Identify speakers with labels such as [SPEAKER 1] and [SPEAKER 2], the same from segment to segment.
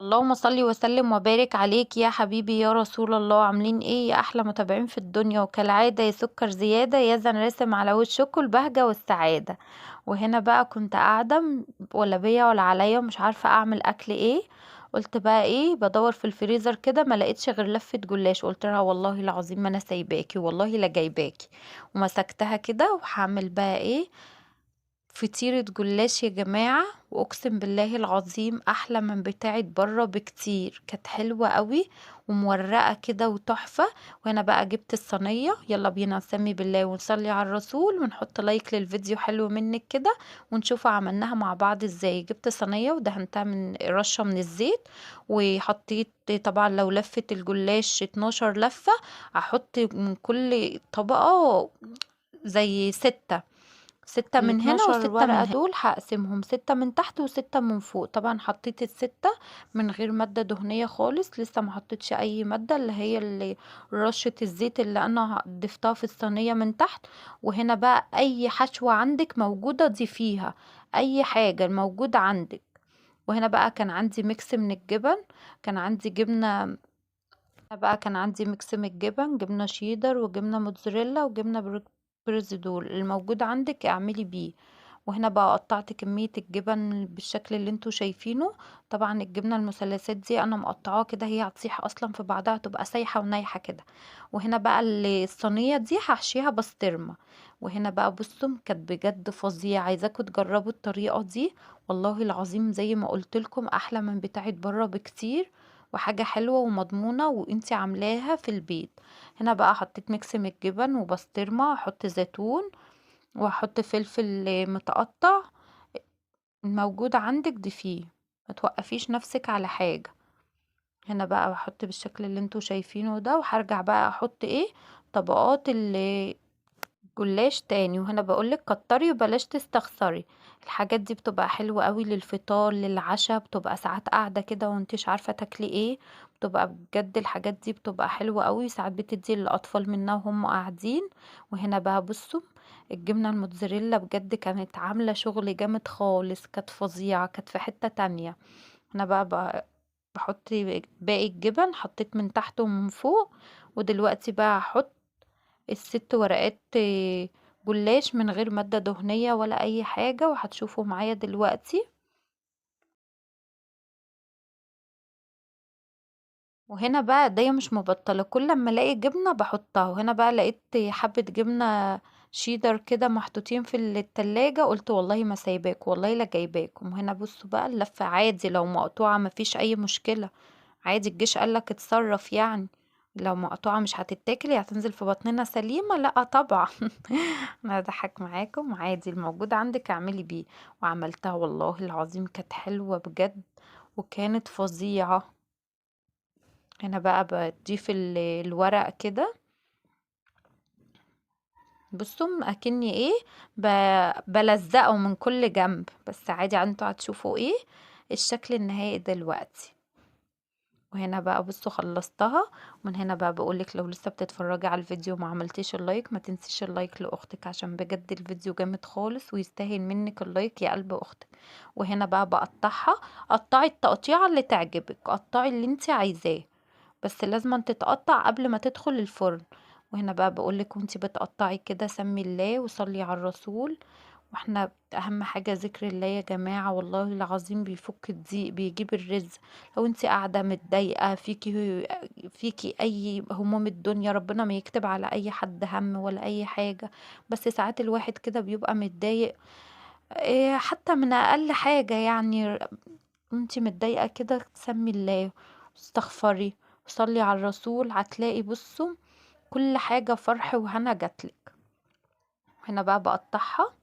[SPEAKER 1] اللهم صل وسلم وبارك عليك يا حبيبي يا رسول الله. عاملين ايه يا احلى متابعين في الدنيا؟ وكالعادة يا سكر زيادة يا زن راسم على وشكوا البهجة والسعادة. وهنا بقى كنت قاعدة ولا بيا ولا عليا مش عارفة اعمل اكل ايه. قلت بقى ايه، بدور في الفريزر كده ما لقيتش غير لفة جلاش. قلت لها والله العظيم ما انا سايباكي والله لا جايباكي. ومسكتها كده وهعمل بقى ايه، فطيرة جلاش يا جماعة. واقسم بالله العظيم احلى من بتاعة بره بكتير، كانت حلوة قوي ومورقة كده وتحفة. وانا بقى جبت الصينية، يلا بينا نسمي بالله ونصلي على الرسول ونحط لايك للفيديو حلو منك كده، ونشوف عملناها مع بعض ازاي. جبت صينية ودهنتها من رشة من الزيت، وحطيت طبعا لو لفة الجلاش 12 لفة احط من كل طبقة زي ستة من هنا
[SPEAKER 2] ال12
[SPEAKER 1] وستة من
[SPEAKER 2] ورقة
[SPEAKER 1] هنا. دول هقسمهم 6 من تحت و6 من فوق. طبعا حطيت ال6 من غير مادة دهنية خالص، لسه ما حطيتش اي مادة، اللي هي اللي رشة الزيت اللي انا ضفتها في الصينية من تحت. وهنا بقى اي حشوة عندك موجودة ضيفيها، اي حاجة موجودة عندك. وهنا بقى كان عندي ميكس من الجبن، كان عندي جبنة بقى كان عندي ميكس من الجبن، جبنة شيدر وجبنة موتزاريلا وجبنة بريزيدول. الموجود عندك اعملي بيه. وهنا بقى قطعت كمية الجبن بالشكل اللي انتوا شايفينه. طبعا الجبنة المثلثات دي انا مقطعاها كده، هي هتسيح اصلا في بعضها تبقى سايحة ونايحة كده. وهنا بقى الصينية دي هحشيها بسطرمة. وهنا بقى بصوا كانت بجد فظيعة، عايزاكم تجربوا الطريقة دي. والله العظيم زي ما قلت لكم احلى من بتاعت بره بكتير، وحاجة حلوة ومضمونة وانتي عاملاها في البيت. هنا بقى حطيت ميكس من الجبن وبسطرمة، احط زيتون واحط فلفل متقطع. الموجود عندك ضيفيه، ما توقفيش نفسك على حاجة. هنا بقى بحط بالشكل اللي انتوا شايفينه ده، وهرجع بقى احط ايه، طبقات جلاش تاني. وهنا بقولك كتري وبلاش تستخسري، الحاجات دي بتبقى حلوة قوي للفطار للعشاء، بتبقى ساعات قاعدة كده وانتش عارفة تاكلي ايه. بتبقى بجد الحاجات دي بتبقى حلوة قوي، ساعات بتدي للأطفال منها وهم قاعدين. وهنا بقى بصوا الجبنة الموتزاريلا بجد كانت عاملة شغل جامد خالص، كانت فظيعة، كانت في حتة تانية. هنا بقى بحط باقي الجبن، حطيت من تحت ومن فوق. ودلوقتي بقى هحط ال6 ورقات جلاش من غير مادة دهنية ولا اي حاجة، وهتشوفوا معايا دلوقتي. وهنا بقى ايديا مش مبطلة، كل لما الاقي جبنة بحطها. وهنا بقى لقيت حبة جبنة شيدر كده محطوطين في التلاجة، قلت والله ما سايباك والله لا جايباكم. وهنا بصوا بقى اللفة عادي لو مقطوعة مفيش اي مشكلة، عادي الجيش قالك اتصرف يعني. لو مقطوعة مش هتتاكل، هتنزل في بطننا سليمة؟ لا طبعا. انا هضحك معاكم، عادي الموجود عندك اعملي بيه. وعملتها والله العظيم كانت حلوة بجد وكانت فظيعة. هنا بقى بضيف الورق كده، بصوا اكني ايه، بلزقه من كل جنب، بس عادي انتوا هتشوفوا ايه الشكل النهائي دلوقتي. وهنا بقى بصوا خلصتها. ومن هنا بقى بقولك لو لسه بتتفرجي على الفيديو ما عملتيش اللايك، ما تنسيش اللايك لاختك عشان بجد الفيديو جامد خالص ويستاهل منك اللايك يا قلب اختك. وهنا بقى بقطعها، قطعي التقطيعة اللي تعجبك، قطعي اللي انت عايزاه، بس لازم تتقطع قبل ما تدخل الفرن. وهنا بقى بقولك وانتي بتقطعي كده سمي الله وصلي على الرسول. واحنا اهم حاجة ذكر الله يا جماعة، والله العظيم بيفك الضيق بيجيب الرزق. لو انتي قاعدة متضايقة فيكي اي هموم الدنيا، ربنا ما يكتب على اي حد هم ولا اي حاجة، بس ساعات الواحد كده بيبقى متضايق، حتى من اقل حاجة يعني. انتي متضايقة كده تسمي الله واستغفري وصلي على الرسول، هتلاقي بصوا كل حاجة فرح وهنا جاتلك. هنا بقى بقطعها.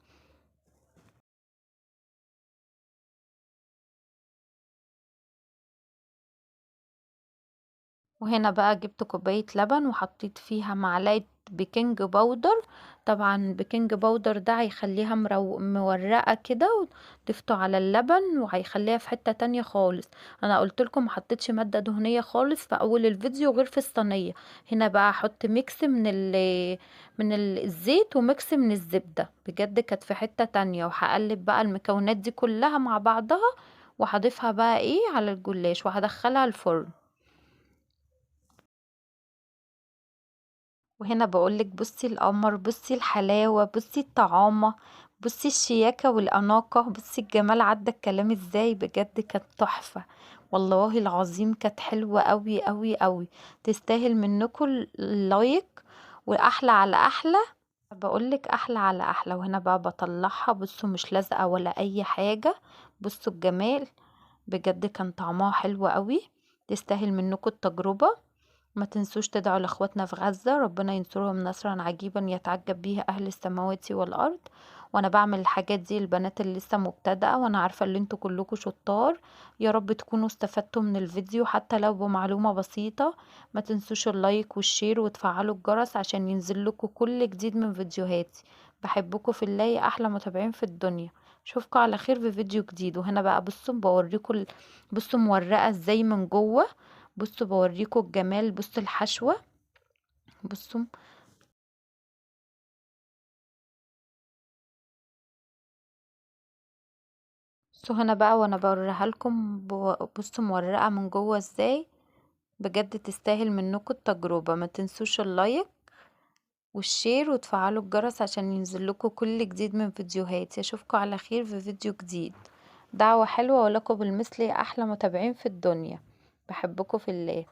[SPEAKER 1] وهنا بقى جبت كوباية لبن وحطيت فيها معلقة بيكنج باودر. طبعا بيكنج باودر ده هيخليها مورقة كده، وضفته على اللبن وهيخليها في حتة تانية خالص. انا قلت لكم محطتش مادة دهنية خالص في اول الفيديو غير في الصينية. هنا بقى احط ميكس من الزيت وميكس من الزبدة، بجد كانت في حتة تانية. وهقلب بقى المكونات دي كلها مع بعضها، وهضيفها بقى ايه على الجلاش وهدخلها الفرن. وهنا بقولك بصي القمر، بصي الحلاوة، بصي الطعامة، بصي الشياكة والأناقة، بصي الجمال عدى الكلام ازاي، بجد كانت تحفة. والله العظيم كانت حلوة قوي قوي قوي، تستاهل منكم اللايك. واحلى على احلى، بقولك احلى على احلى. وهنا بقى بطلعها، بصوا مش لازقة ولا اي حاجة، بصوا الجمال، بجد كان طعمها حلو قوي، تستاهل منكم التجربة. ما تنسوش تدعوا لاخواتنا في غزة، ربنا ينصرهم نصرا عجيبا يتعجب به اهل السماوات والارض. وانا بعمل الحاجات دي البنات اللي لسه مبتدئة، وانا عارفة ان انتوا كلكم شطار. يا رب تكونوا استفدتوا من الفيديو حتى لو بمعلومة بسيطة. ما تنسوش اللايك والشير وتفعلوا الجرس عشان ينزل لكم كل جديد من فيديوهاتي. بحبكم في الله يا احلى متابعين في الدنيا. اشوفكم على خير في فيديو جديد. وهنا بقى بصوا بوريكم بصوا مورقة ازاي من جوه، بصوا بوريكم الجمال، بصوا الحشوة، بصوا. بصوا هنا بقى وانا بوريها لكم بصوا مورقة من جوه ازاي، بجد تستاهل منكم التجربة. ما تنسوش اللايك والشير وتفعلوا الجرس عشان ينزل لكم كل جديد من فيديوهاتي. اشوفكم على خير في فيديو جديد. دعوة حلوة ولكم بالمثل يا احلى متابعين في الدنيا. بحبكم في الله.